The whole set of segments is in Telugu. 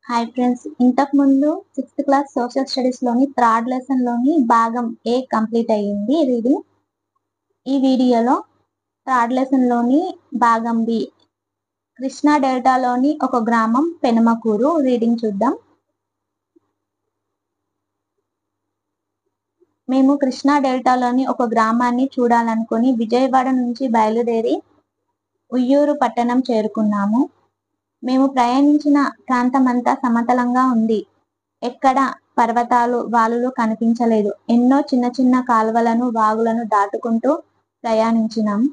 హాయ్ ఫ్రెండ్స్, ఇంతకు ముందు 6th క్లాస్ సోషల్ స్టడీస్ లోని థర్డ్ లెసన్ లోని భాగం ఏ కంప్లీట్ అయ్యింది రీడింగ్. ఈ వీడియోలో థర్డ్ లెసన్ లోని భాగం బి, కృష్ణా డెల్టాలోని ఒక గ్రామం పెనమకూరు రీడింగ్ చూద్దాం. మేము కృష్ణా డెల్టాలోని ఒక గ్రామాన్ని చూడాలనుకుని విజయవాడ నుంచి బయలుదేరి ఉయ్యూరు పట్టణం చేరుకున్నాము. మేము ప్రయాణించిన ప్రాంతమంతా సమతలంగా ఉంది. ఎక్కడ పర్వతాలు, వాలులు కనిపించలేదు. ఎన్నో చిన్న చిన్న కాలువలను, వాగులను దాటుకుంటూ ప్రయాణించినాం.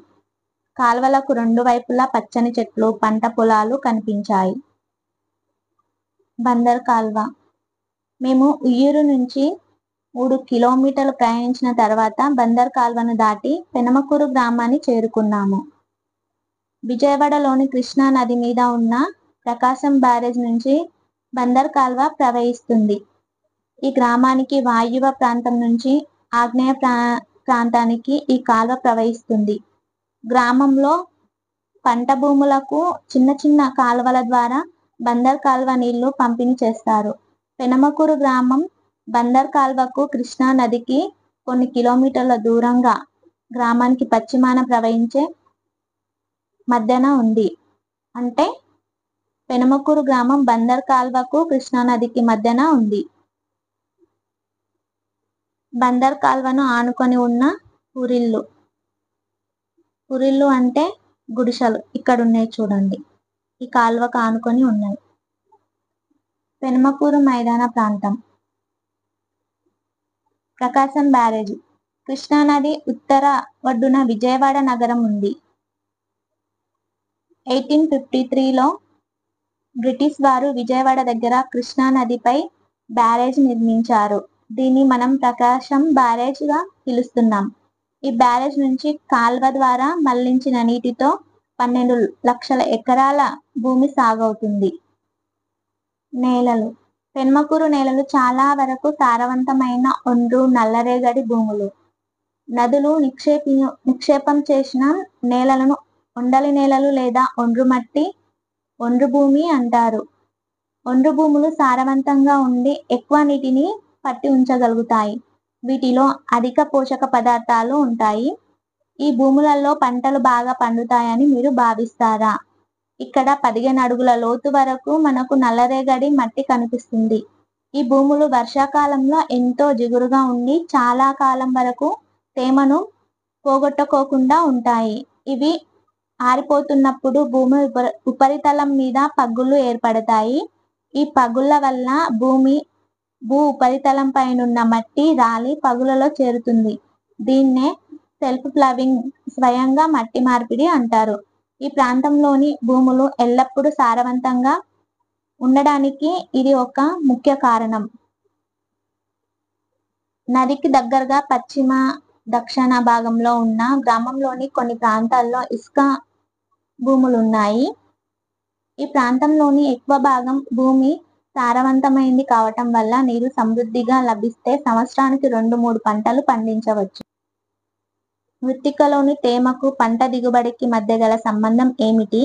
కాలువలకు రెండు వైపులా పచ్చని చెట్లు, పంట పొలాలు కనిపించాయి. బందర్ కాల్వ. మేము ఉయ్యూరు నుంచి 3 కిలోమీటర్లు ప్రయాణించిన తర్వాత బందర్ కాల్వను దాటి పెనమకూరు గ్రామాన్ని చేరుకున్నాము. విజయవాడలోని కృష్ణా నది మీద ఉన్న ప్రకాశం బ్యారేజ్ నుంచి బందర్ కాల్వ ప్రవహిస్తుంది. ఈ గ్రామానికి వాయువ్య ప్రాంతం నుంచి ఆగ్నేయ ప్రాంతానికి ఈ కాల్వ ప్రవహిస్తుంది. గ్రామంలో పంట భూములకు చిన్న చిన్న కాలువల ద్వారా బందర్ కాల్వ నీళ్లు పంపిణీ చేస్తారు. పెనమకూరు గ్రామం బందర్ కాల్వకు కృష్ణా నదికి కొన్ని కిలోమీటర్ల దూరంగా గ్రామానికి పశ్చిమాన ప్రవహించే మధ్యన ఉంది. అంటే పెనమకూరు గ్రామం బందర్ కాల్వకు కృష్ణా నదికి మధ్యన ఉంది. బందర్ కాల్వను ఆనుకొని ఉన్న పురిళ్ళు. పురిళ్ళు అంటే గుడిసెలు. ఇక్కడ ఉన్నాయి చూడండి, ఈ కాల్వకు ఆనుకొని ఉన్నాయి. పెనమకూరు మైదాన ప్రాంతం. ప్రకాశం బ్యారేజ్. కృష్ణా నది ఉత్తర ఒడ్డున విజయవాడ నగరం ఉంది. 1853లో బ్రిటిష్ వారు విజయవాడ దగ్గర కృష్ణా నదిపై బ్యారేజ్ నిర్మించారు. దీన్ని మనం ప్రకాశం బ్యారేజ్ గా పిలుస్తున్నాం. ఈ బ్యారేజ్ నుంచి కాల్వ ద్వారా మళ్లించిన నీటితో 12 లక్షల ఎకరాల భూమి సాగవుతుంది. నేలలు. పెనమకూరు నేలలు చాలా వరకు సారవంతమైన ఒండ్రు, నల్లరేగడి భూములు. నదులు నిక్షేపం చేసిన నేలలను ఒండలి నేలలు లేదా ఒండ్రు మట్టి, ఒండ్రు భూమి అంటారు. ఒండ్రు భూములు సారవంతంగా ఉండి ఎక్కువ నీటిని పట్టి ఉంచగలుగుతాయి. వీటిలో అధిక పోషక పదార్థాలు ఉంటాయి. ఈ భూములలో పంటలు బాగా పండుతాయని మీరు భావిస్తారా? ఇక్కడ 15 అడుగుల లోతు వరకు మనకు నల్లరేగడి మట్టి కనిపిస్తుంది. ఈ భూములు వర్షాకాలంలో ఎంతో జిగురుగా ఉండి చాలా కాలం వరకు తేమను పోగొట్టుకోకుండా ఉంటాయి. ఇవి ఆరిపోతున్నప్పుడు భూమి ఉపరితలం మీద పగుళ్లు ఏర్పడతాయి. ఈ పగుళ్ల వల్ల భూ ఉపరితలం పైనున్న మట్టి రాలి పగులలో చేరుతుంది. దీన్నే సెల్ఫ్ ప్లవింగ్, స్వయంగా మట్టి మార్పిడి అంటారు. ఈ ప్రాంతంలోని భూములు ఎల్లప్పుడూ సారవంతంగా ఉండడానికి ఇది ఒక ముఖ్య కారణం. నదికి దగ్గరగా పశ్చిమ, దక్షిణ భాగంలో ఉన్న గ్రామంలోని కొన్ని ప్రాంతాల్లో ఇసుక భూములున్నాయి. ఈ ప్రాంతంలోని ఎక్కువ భాగం భూమి సారవంతమైంది కావటం వల్ల నీరు సమృద్ధిగా లభిస్తే సంవత్సరానికి 2-3 పంటలు పండించవచ్చు. మృత్తికలోని తేమకు పంట దిగుబడికి మధ్య గల సంబంధం ఏమిటి?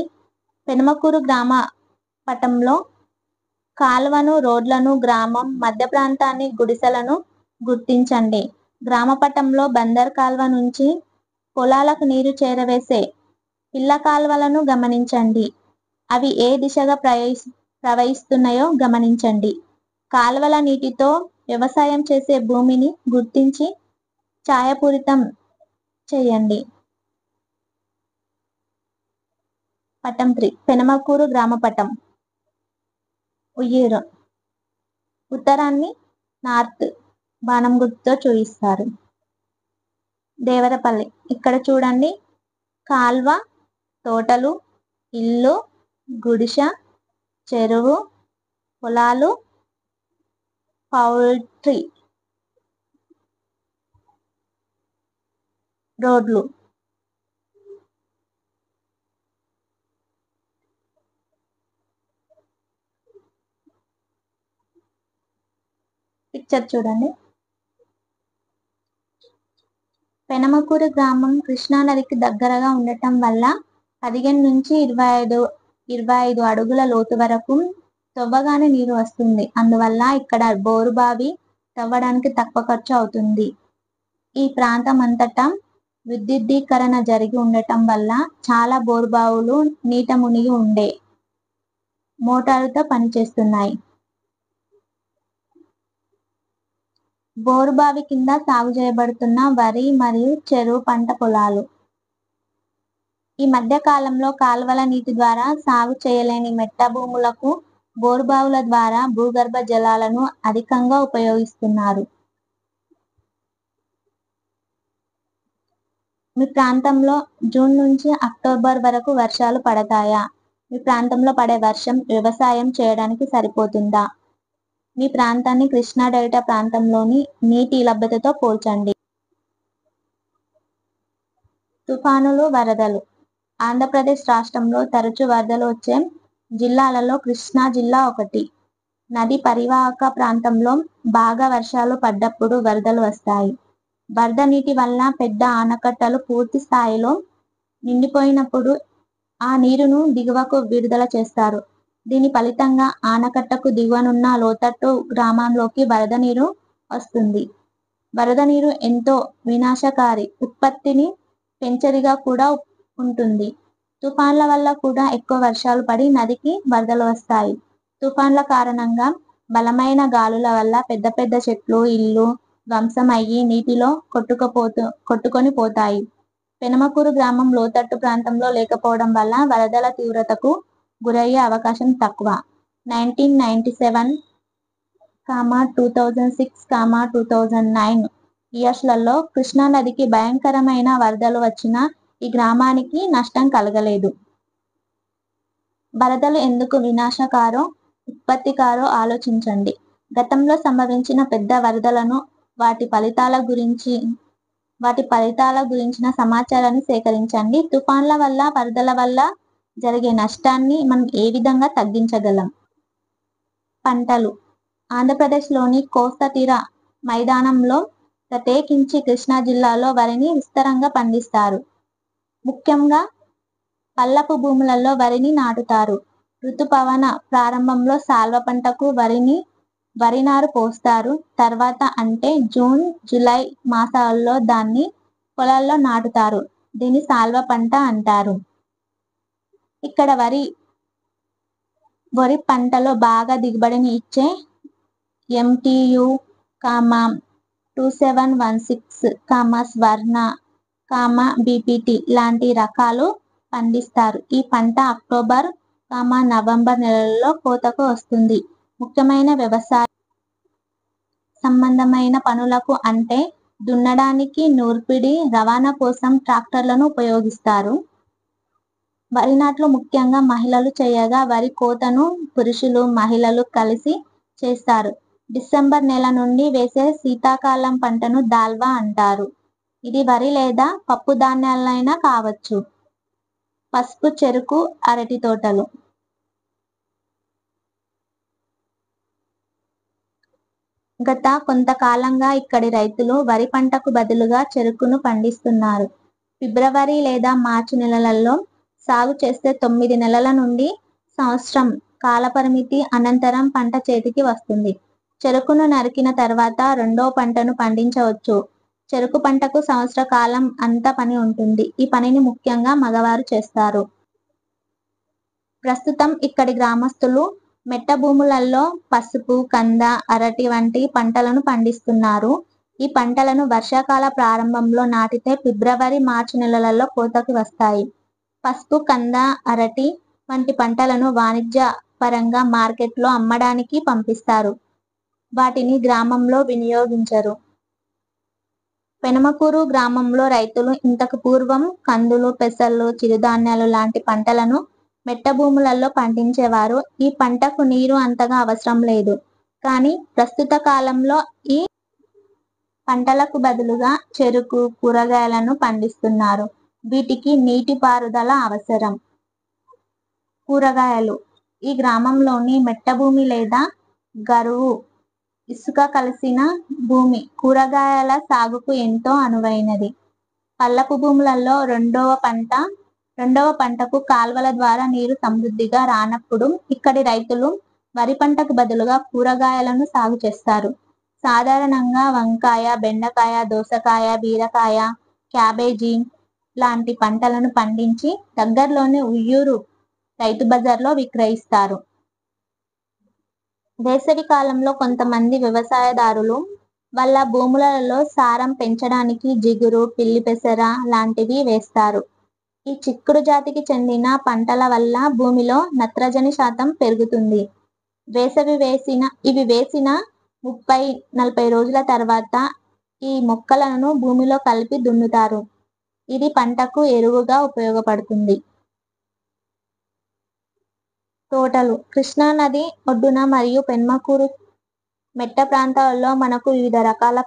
పెనమకూరు గ్రామ పటంలో కాల్వను, రోడ్లను, గ్రామం మధ్య ప్రాంతాన్ని, గుడిసెలను గుర్తించండి. గ్రామ పటంలో బందర్ కాల్వ నుంచి పొలాలకు నీరు చేరవేసే పిల్ల కాల్వలను గమనించండి. అవి ఏ దిశగా ప్రవహిస్తున్నాయో గమనించండి. కాల్వల నీటితో వ్యవసాయం చేసే భూమిని గుర్తించి ఛాయాపూరితం చేయండి. పటం 3. పెనమకూరు గ్రామ పటం. ఉయ్యూరు. ఉత్తరాన్ని నార్త్ బాణం గుర్తుతో చూపిస్తారు. దేవరపల్లి. ఇక్కడ చూడండి, కాల్వ, తోటలు, ఇల్లు, గుడిసె, చెరువు, పొలాలు, పౌల్ట్రీ, రోడ్లు. పిక్చర్ చూడండి. పెనమకూరు గ్రామం కృష్ణా నదికి దగ్గరగా ఉండటం వల్ల 15 నుంచి 25 అడుగుల లోతు వరకు తవ్వగానే నీరు వస్తుంది. అందువల్ల ఇక్కడ బోరుబావి తవ్వడానికి తక్కువ ఖర్చు అవుతుంది. ఈ ప్రాంతం అంతటా విద్యుద్దీకరణ జరిగి ఉండటం వల్ల చాలా బోరుబావులు నీట మునిగి ఉండే మోటారుతో పనిచేస్తున్నాయి. బోరుబావి కింద సాగు చేయబడుతున్న వరి మరియు చెరువు పంట పొలాలు. ఈ మధ్య కాలంలో కాలువల నీటి ద్వారా సాగు చేయలేని మెట్ట భూములకు బోరుబావుల ద్వారా భూగర్భ జలాలను అధికంగా ఉపయోగిస్తున్నారు. మీ ప్రాంతంలో జూన్ నుంచి అక్టోబర్ వరకు వర్షాలు పడతాయా? మీ ప్రాంతంలో పడే వర్షం వ్యవసాయం చేయడానికి సరిపోతుందా? మీ ప్రాంతాన్ని కృష్ణా డెల్టా ప్రాంతంలోని నీటి లభ్యతతో పోల్చండి. తుఫానులు, వరదలు. ఆంధ్రప్రదేశ్ రాష్ట్రంలో తరచూ వరదలు వచ్చే జిల్లాలలో కృష్ణా జిల్లా ఒకటి. నది పరివాహక ప్రాంతంలో బాగా వర్షాలు పడ్డప్పుడు వరదలు వస్తాయి. వరద నీటి వల్ల పెద్ద ఆనకట్టలు పూర్తి స్థాయిలో నిండిపోయినప్పుడు ఆ నీరును దిగువకు విడుదల చేస్తారు. దీని ఫలితంగా ఆనకట్టకు దిగువనున్న లోతట్టు గ్రామంలోకి వరద నీరు వస్తుంది. వరద నీరు ఎంతో వినాశకారి, ఉత్పత్తిని పెంచేదిగా కూడా ఉంటుంది. తుఫాన్ల వల్ల కూడా ఎక్కువ వర్షాలు పడి నదికి వరదలు వస్తాయి. తుఫాన్ల కారణంగా బలమైన గాలుల వల్ల పెద్ద పెద్ద చెట్లు, ఇళ్ళు ధ్వంసం అయ్యి నీటిలో కొట్టుకొని పోతాయి. పెనమకూరు గ్రామం లోతట్టు ప్రాంతంలో లేకపోవడం వల్ల వరదల తీవ్రతకు గురయ్యే అవకాశం తక్కువ. 1997, 2006, 2009 ఇయర్స్లలో కృష్ణా నదికి భయంకరమైన వరదలు వచ్చినా ఈ గ్రామానికి నష్టం కలగలేదు. వరదలు ఎందుకు వినాశకారో, ఉత్పత్తికారో ఆలోచించండి. గతంలో సంభవించిన పెద్ద వరదలను, వాటి ఫలితాల గురించిన సమాచారాన్ని సేకరించండి. తుఫాన్ల వల్ల, వరదల వల్ల జరిగే నష్టాన్ని మనం ఏ విధంగా తగ్గించగలం? పంటలు. ఆంధ్రప్రదేశ్లోని కోస్తా తీర మైదానంలో, ప్రత్యేకించి కృష్ణా జిల్లాలో వరిని విస్తారంగా పండిస్తారు. ముఖ్యంగా పల్లపు భూములలో వరిని నాటుతారు. ఋతుపవన ప్రారంభంలో సాల్వ పంటకు వరి నారు పోస్తారు. తర్వాత అంటే జూన్, జూలై మాసాల్లో దాన్ని పొలాల్లో నాటుతారు. దీన్ని సాల్వ పంట అంటారు. ఇక్కడ వరి పంటలో బాగా దిగుబడిని ఇచ్చే MTU, 2716, స్వర్ణ, BPT లాంటి రకాలు పండిస్తారు. ఈ పంట అక్టోబర్, నవంబర్ నెలలలో కోతకు వస్తుంది. ముఖ్యమైన వ్యవసాయ సంబంధమైన పనులకు అంటే దున్నడానికి, నూర్పిడి, రవాణా కోసం ట్రాక్టర్లను ఉపయోగిస్తారు. వరి నాట్లు ముఖ్యంగా మహిళలు చేయగా వరి కోతను పురుషులు, మహిళలు కలిసి చేస్తారు. డిసెంబర్ నెల నుండి వేసే శీతాకాలం పంటను దాల్వా అంటారు. ఇది వరి లేదా పప్పు ధాన్యాలైనా కావచ్చు. పసుపు, చెరుకు, అరటి తోటలు. గత కొంతకాలంగా ఇక్కడి రైతులు వరి పంటకు బదులుగా చెరుకును పండిస్తున్నారు. ఫిబ్రవరి లేదా మార్చి నెలలలో సాగు చేస్తే 9 నెలల నుండి సంవత్సరం కాలపరిమితి అనంతరం పంట చేతికి వస్తుంది. చెరుకును నరికిన తర్వాత రెండో పంటను పండించవచ్చు. చెరుకు పంటకు సంవత్సర కాలం అంతా పని ఉంటుంది. ఈ పనిని ముఖ్యంగా మగవారు చేస్తారు. ప్రస్తుతం ఇక్కడి గ్రామస్తులు మెట్ట భూములలో పసుపు, కంద, అరటి వంటి పంటలను పండిస్తున్నారు. ఈ పంటలను వర్షాకాల ప్రారంభంలో నాటితే ఫిబ్రవరి, మార్చి నెలలలో కోతకి వస్తాయి. పసుపు, కంద, అరటి వంటి పంటలను వాణిజ్య పరంగా మార్కెట్లో అమ్మడానికి పంపిస్తారు. వాటిని గ్రామంలో వినియోగించరు. పెనమకూరు గ్రామంలో రైతులు ఇంతకు పూర్వం కందులు, పెసళ్ళు, చిరుధాన్యాలు లాంటి పంటలను మెట్ట భూములలో పండించేవారు. ఈ పంటకు నీరు అంతగా అవసరం లేదు. కానీ ప్రస్తుత కాలంలో ఈ పంటలకు బదులుగా చెరుకు, కూరగాయలను పండిస్తున్నారు. వీటికి నీటిపారుదల అవసరం. కూరగాయలు. ఈ గ్రామంలోని మెట్ట భూమి లేదా గరువు, ఇసుక కలిసిన భూమి కూరగాయల సాగుకు ఎంతో అనువైనది. పల్లపు భూములలో రెండవ పంటకు కాల్వల ద్వారా నీరు సమృద్ధిగా రానప్పుడు ఇక్కడి రైతులు వరి పంటకు బదులుగా కూరగాయలను సాగు చేస్తారు. సాధారణంగా వంకాయ, బెండకాయ, దోసకాయ, బీరకాయ, క్యాబేజీ లాంటి పంటలను పండించి దగ్గరలోని ఉయ్యూరు రైతు బజార్లో విక్రయిస్తారు. వేసవి కాలంలో కొంతమంది వ్యవసాయదారులు వాళ్ళ భూములలో సారం పెంచడానికి జిగురు, పిల్లి పెసర లాంటివి వేస్తారు. ఈ చిక్కుడు జాతికి చెందిన పంటల వల్ల భూమిలో నత్రజని శాతం పెరుగుతుంది. ఇవి వేసిన 30-40 రోజుల తర్వాత ఈ మొక్కలను భూమిలో కలిపి దున్నుతారు. ఇది పంటకు ఎరువుగా ఉపయోగపడుతుంది. తోటలు కృష్ణా నది ఒడ్డున మరియు పెన్మకూరు మెట్ట ప్రాంతాలలో మనకు వివిధ రకాల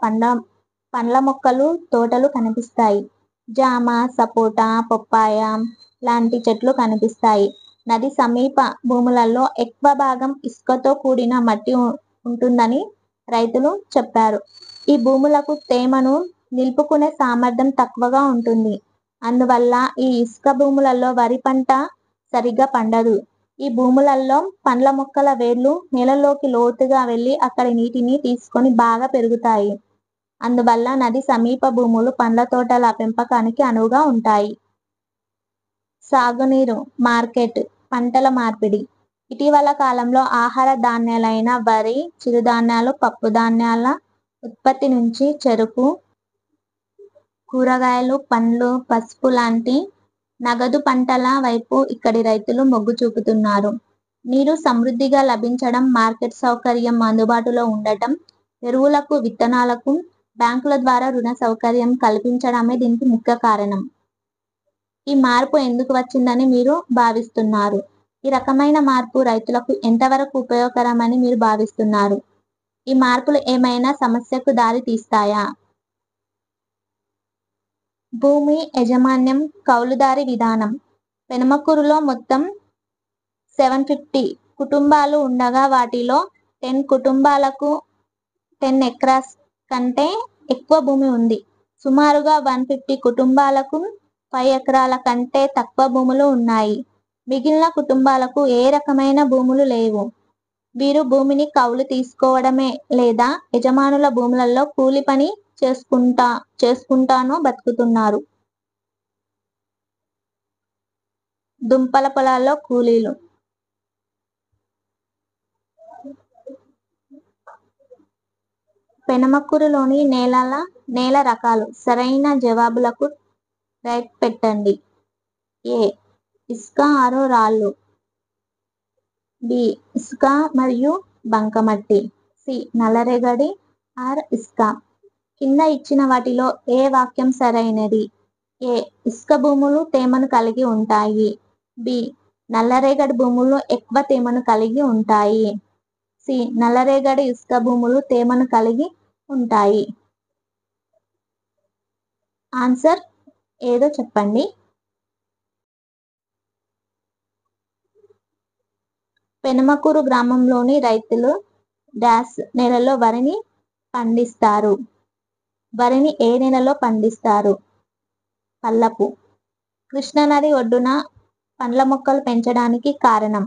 పండ్ల మొక్కలు తోటలు కనిపిస్తాయి. జామ, సపోటా, పప్పాయ లాంటి చెట్లు కనిపిస్తాయి. నది సమీప భూములలో ఎక్కువ భాగం ఇసుకతో కూడిన మట్టి ఉంటుందని రైతులు చెప్పారు. ఈ భూములకు తేమను నిలుపుకునే సామర్థ్యం తక్కువగా ఉంటుంది. అందువల్ల ఈ ఇసుక భూములలో వరి పంట సరిగ్గా పండదు. ఈ భూములలో పండ్ల మొక్కల వేర్లు నేలలోకి లోతుగా వెళ్ళి అక్కడి నీటిని తీసుకొని బాగా పెరుగుతాయి. అందువల్ల నది సమీప భూములు పండ్ల తోటల పెంపకానికి అనువుగా ఉంటాయి. సాగునీరు, మార్కెట్, పంటల మార్పిడి ఇటీవల కాలంలో ఆహార ధాన్యాలైన వరి, చిరుధాన్యాలు, పప్పు ధాన్యాల ఉత్పత్తి నుంచి చెరకు, కూరగాయలు, పండ్లు, పసుపు లాంటి నగదు పంటల వైపు ఇక్కడి రైతులు మొగ్గు చూపుతున్నారు. నీరు సమృద్ధిగా లభించడం, మార్కెట్ సౌకర్యం అందుబాటులో ఉండటం, ఎరువులకు, విత్తనాలకు బ్యాంకుల ద్వారా రుణ సౌకర్యం కల్పించడమే దీనికి ముఖ్య కారణం. ఈ మార్పు ఎందుకు వచ్చిందని మీరు భావిస్తున్నారు? ఈ రకమైన మార్పు రైతులకు ఎంతవరకు ఉపయోగకరమని మీరు భావిస్తున్నారు? ఈ మార్పులు ఏమైనా సమస్యకు దారి తీస్తాయా? భూమి యజమాన్యం, కౌలుదారీ విధానం పెనమకూరులో మొత్తం 750 కుటుంబాలు ఉండగా వాటిలో 10 కుటుంబాలకు 10 ఎకరాస్ కంటే ఎక్కువ భూమి ఉంది. సుమారుగా 150 కుటుంబాలకు 5 ఎకరాల కంటే తక్కువ భూములు ఉన్నాయి. మిగిలిన కుటుంబాలకు ఏ రకమైన భూములు లేవు. వీరు భూమిని కౌలు తీసుకోవడమే లేదా యజమానుల భూములలో కూలి పని చేసుకుంటానో బతుకుతున్నారు. దుంపల పొలాల్లో కూలీలు. పెనమకూరులోని నేల రకాలు సరైన జవాబులకు రైట్ పెట్టండి. ఏ. ఇసుక ఆరు రాళ్ళు. బి. ఇసుక మరియు బంకమట్టి. సి. నల్లరేగడి ఆర్ ఇసుక. కింద ఇచ్చిన వాటిలో ఏ వాక్యం సరైనది? ఏ. ఇసుక భూములు తేమను కలిగి ఉంటాయి. బి. నల్లరేగడి భూములు ఎక్కువ తేమను కలిగి ఉంటాయి. సి. నల్లరేగడి ఇసుక భూములు తేమను కలిగి ఉంటాయి. ఆన్సర్ ఏదో చెప్పండి. పెనమకూరు గ్రామంలోని రైతులు డాష్ నెలలో వరిని పండిస్తారు. వరిని ఏ నెలలో పండిస్తారు? పల్లపు. కృష్ణానది ఒడ్డున పండ్ల మొక్కలు పెంచడానికి కారణం?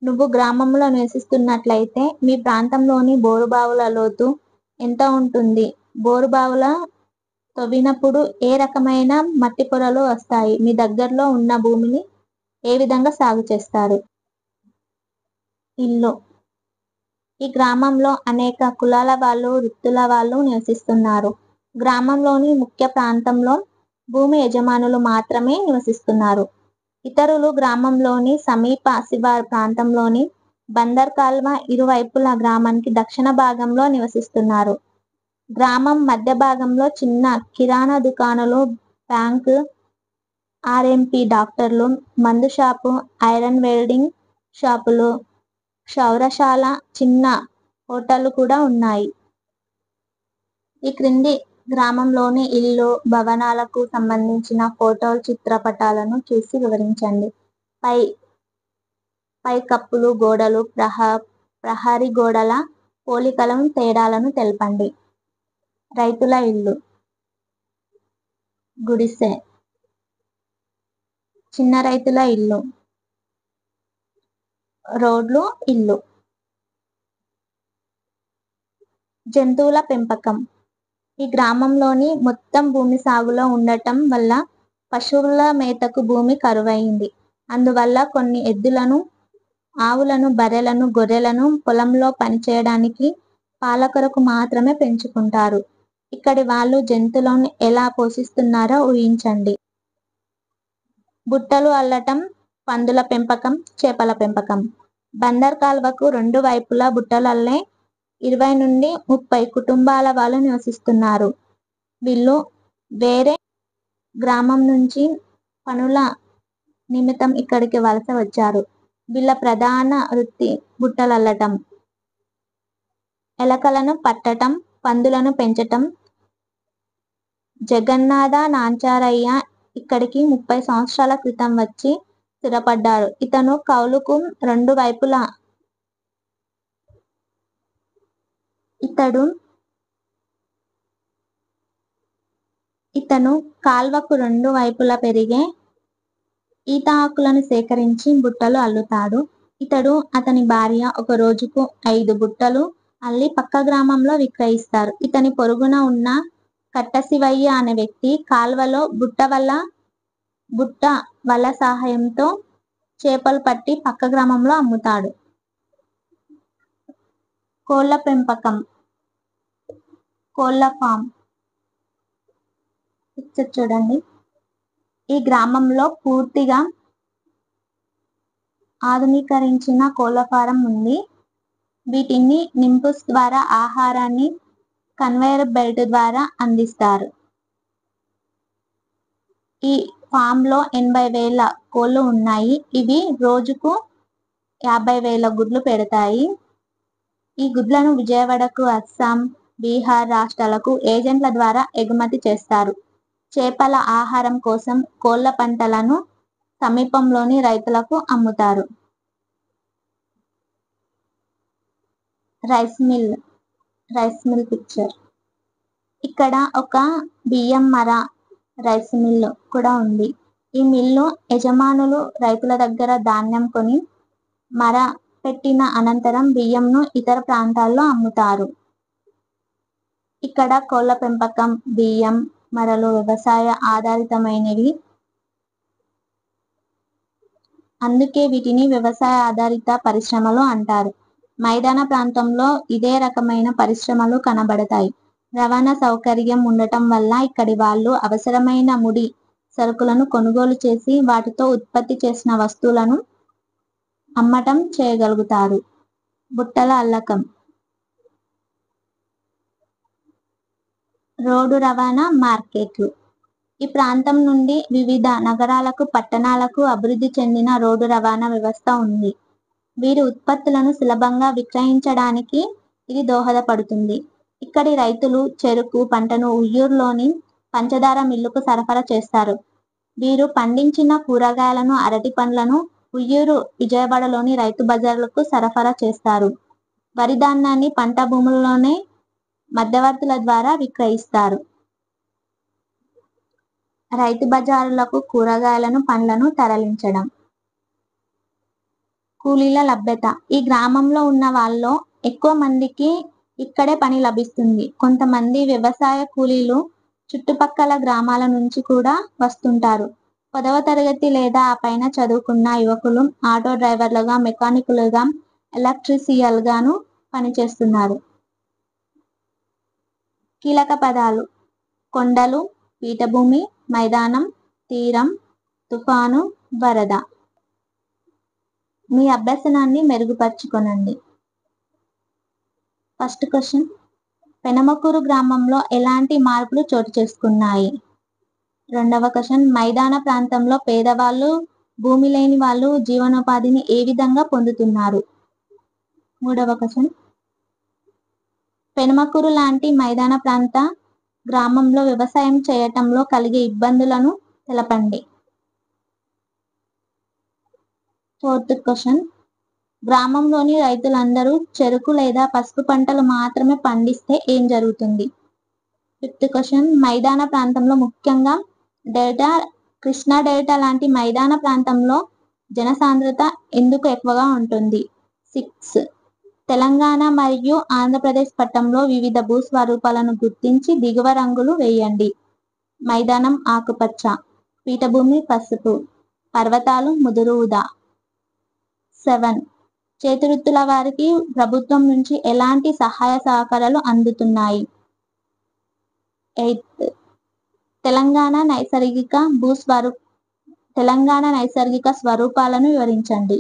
నువ్వు గ్రామంలో నివసిస్తున్నట్లయితే మీ ప్రాంతంలోని బోరుబావుల లోతు ఎంత ఉంటుంది? బోరుబావుల తవ్వినప్పుడు ఏ రకమైన మట్టి పొరలు వస్తాయి? మీ దగ్గరలో ఉన్న భూమిని ఏ విధంగా సాగు చేస్తారు? ఇల్లు. ఈ గ్రామంలో అనేక కులాల వాళ్ళు, వృత్తుల వాళ్ళు నివసిస్తున్నారు. గ్రామంలోని ముఖ్య ప్రాంతంలో భూమి యజమానులు మాత్రమే నివసిస్తున్నారు. ఇతరులు గ్రామంలోని సమీప శివారు ప్రాంతంలోని బందర్ కాల్వ ఇరువైపులా గ్రామానికి దక్షిణ భాగంలో నివసిస్తున్నారు. గ్రామం మధ్య భాగంలో చిన్న కిరాణా దుకాణాలు, బ్యాంకు, ఆర్ఎంపీ డాక్టర్లు, మందు షాపు, ఐరన్ వెల్డింగ్ షాపులు, క్షౌరశాల, చిన్న హోటళ్లు కూడా ఉన్నాయి. ఈ క్రింది గ్రామంలోని ఇల్లు, భవనాలకు సంబంధించిన ఫోటోలు, చిత్రపటాలను చూసి వివరించండి. పై కప్పులు, గోడలు, ప్రహరీ గోడల పోలికలను, తేడాలను తెలపండి. రైతుల ఇల్లు. గుడిసె. చిన్న రైతుల ఇల్లు. రోడ్లు, ఇల్లు. జంతువుల పెంపకం. ఈ గ్రామంలోని మొత్తం భూమి సాగులో ఉండటం వల్ల పశువుల మేతకు భూమి కరువైంది. అందువల్ల కొన్ని ఎద్దులను, ఆవులను, బర్రెలను, గొర్రెలను పొలంలో పనిచేయడానికి, పాల కొరకు మాత్రమే పెంచుకుంటారు. ఇక్కడి వాళ్ళు జంతువులను ఎలా పోషిస్తున్నారో ఊహించండి. బుట్టలు అల్లటం, పందుల పెంపకం, చేపల పెంపకం. బందర్ కాల్వకు 2 వైపులా బుట్టలు అల్లే 20 నుండి 30 కుటుంబాల వాళ్ళు నివసిస్తున్నారు. వీళ్ళు వేరే గ్రామం నుంచి పనుల నిమిత్తం ఇక్కడికి వలస వచ్చారు. వీళ్ళ ప్రధాన వృత్తి బుట్టలల్లటం, ఎలకలను పట్టటం, పందులను పెంచటం. జగన్నాథ నాంచారయ్య ఇక్కడికి 30 సంవత్సరాల క్రితం వచ్చి స్థిరపడ్డారు. ఇతను కౌలుకు 2 వైపులా ఇతను కాల్వకు 2 వైపులా పెరిగే ఈత ఆకులను సేకరించి బుట్టలు అల్లుతాడు. ఇతడు, అతని భార్య ఒక రోజుకు 5 బుట్టలు అల్లి పక్క గ్రామంలో విక్రయిస్తారు. ఇతని పొరుగున ఉన్న కట్ట శివయ్య అనే వ్యక్తి కాల్వలో బుట్ట వల సహాయంతో చేపలు పట్టి పక్క గ్రామంలో అమ్ముతాడు. కోళ్ల పెంపకం. కోళ్ల ఫామ్. పిక్చర్ చూడండి. ఈ గ్రామంలో పూర్తిగా ఆధునీకరించిన కోళ్ల ఫారం ఉంది. వీటిని నింపుస్ ద్వారా ఆహారాన్ని కన్వేయర్ బెల్ట్ ద్వారా అందిస్తారు. ఈ ఫామ్ లో 80,000 కోళ్లు ఉన్నాయి. ఇవి రోజుకు 50,000 గుడ్లు పెడతాయి. ఈ గుడ్లను విజయవాడకు, అస్సాం, బీహార్ రాష్ట్రాలకు ఏజెంట్ల ద్వారా ఎగుమతి చేస్తారు. చేపల ఆహారం కోసం కోళ్ల పంటలను సమీపంలోని రైతులకు అమ్ముతారు. Rice mill picture. ఇక్కడ ఒక బియ్యం మర రైస్ మిల్ కూడా ఉంది. ఈ మిల్లు యజమానులు రైతుల దగ్గర ధాన్యం కొని మర పెట్టిన అనంతరం బియ్యంను ఇతర ప్రాంతాల్లో అమ్ముతారు. ఇక్కడ కోళ్ల పెంపకం, బియ్యం మరలు వ్యవసాయ ఆధారితమైనవి. అందుకే వీటిని వ్యవసాయ ఆధారిత పరిశ్రమలు అంటారు. మైదాన ప్రాంతంలో ఇదే రకమైన పరిశ్రమలు కనబడతాయి. రవాణా సౌకర్యం ఉండటం వల్ల ఇక్కడి వాళ్ళు అవసరమైన ముడి సరుకులను కొనుగోలు చేసి వాటితో ఉత్పత్తి చేసిన వస్తువులను అమ్మటం చేయగలుగుతారు. బుట్టల అల్లకం. రోడ్డు రవాణా, మార్కెట్లు. ఈ ప్రాంతం నుండి వివిధ నగరాలకు, పట్టణాలకు అభివృద్ధి చెందిన రోడ్డు రవాణా వ్యవస్థ ఉంది. వీరి ఉత్పత్తులను సులభంగా విక్రయించడానికి ఇది దోహదపడుతుంది. ఇక్కడి రైతులు చెరుకు పంటను ఉయ్యూరులోని పంచదార మిల్లుకు సరఫరా చేస్తారు. వీరు పండించిన కూరగాయలను, అరటి పండ్లను ఉయ్యూరు, విజయవాడలోని రైతు బజార్లకు సరఫరా చేస్తారు. వరి ధాన్యాన్ని పంట భూముల్లోనే మధ్యవర్తుల ద్వారా విక్రయిస్తారు. రైతు బజారులకు కూరగాయలను, పండ్లను తరలించడం. కూలీల లభ్యత. ఈ గ్రామంలో ఉన్న వాళ్ళలో ఎక్కువ మందికి ఇక్కడే పని లభిస్తుంది. కొంతమంది వ్యవసాయ కూలీలు చుట్టుపక్కల గ్రామాల నుంచి కూడా వస్తుంటారు. 10వ తరగతి లేదా ఆ పైన చదువుకున్న యువకులు ఆటో డ్రైవర్లుగా, మెకానికులుగా, ఎలక్ట్రీషియన్లుగాను పనిచేస్తున్నారు. కీలక పదాలు: కొండలు, పీఠభూమి, మైదానం, తీరం, తుఫాను, వరద. మీ అభ్యసనాన్ని మెరుగుపరుచుకోనండి. ఫస్ట్ క్వశ్చన్: పెనమకూరు గ్రామంలో ఎలాంటి మార్పులు చోటు చేసుకున్నాయి? రెండవ క్వశ్చన్: మైదాన ప్రాంతంలో పేదవాళ్ళు, భూమి లేని వాళ్ళు జీవనోపాధిని ఏ విధంగా పొందుతున్నారు? మూడవ క్వశ్చన్: పెనమకూరు లాంటి మైదాన ప్రాంత గ్రామంలో వ్యవసాయం చేయటంలో కలిగే ఇబ్బందులను తెలపండి. ఫోర్త్ క్వశ్చన్: గ్రామంలోని రైతులందరూ చెరుకు లేదా పసుపు పంటలు మాత్రమే పండిస్తే ఏం జరుగుతుంది? ఫిఫ్త్ క్వశ్చన్: మైదాన ప్రాంతంలో, ముఖ్యంగా డెల్టా, కృష్ణా డెల్టా లాంటి మైదాన ప్రాంతంలో జనసాంద్రత ఎందుకు ఎక్కువగా ఉంటుంది? 6. తెలంగాణ మరియు ఆంధ్రప్రదేశ్ పట్టంలో వివిధ భూస్వరూపాలను గుర్తించి దిగువ రంగులు వేయండి. మైదానం ఆకుపచ్చ, పీఠభూమి పసుపు, పర్వతాలు ముదురు ఊదా. 7. చేతివృత్తుల వారికి ప్రభుత్వం నుంచి ఎలాంటి సహాయ సహకారాలు అందుతున్నాయి? 8. తెలంగాణ నైసర్గిక స్వరూపాలను వివరించండి.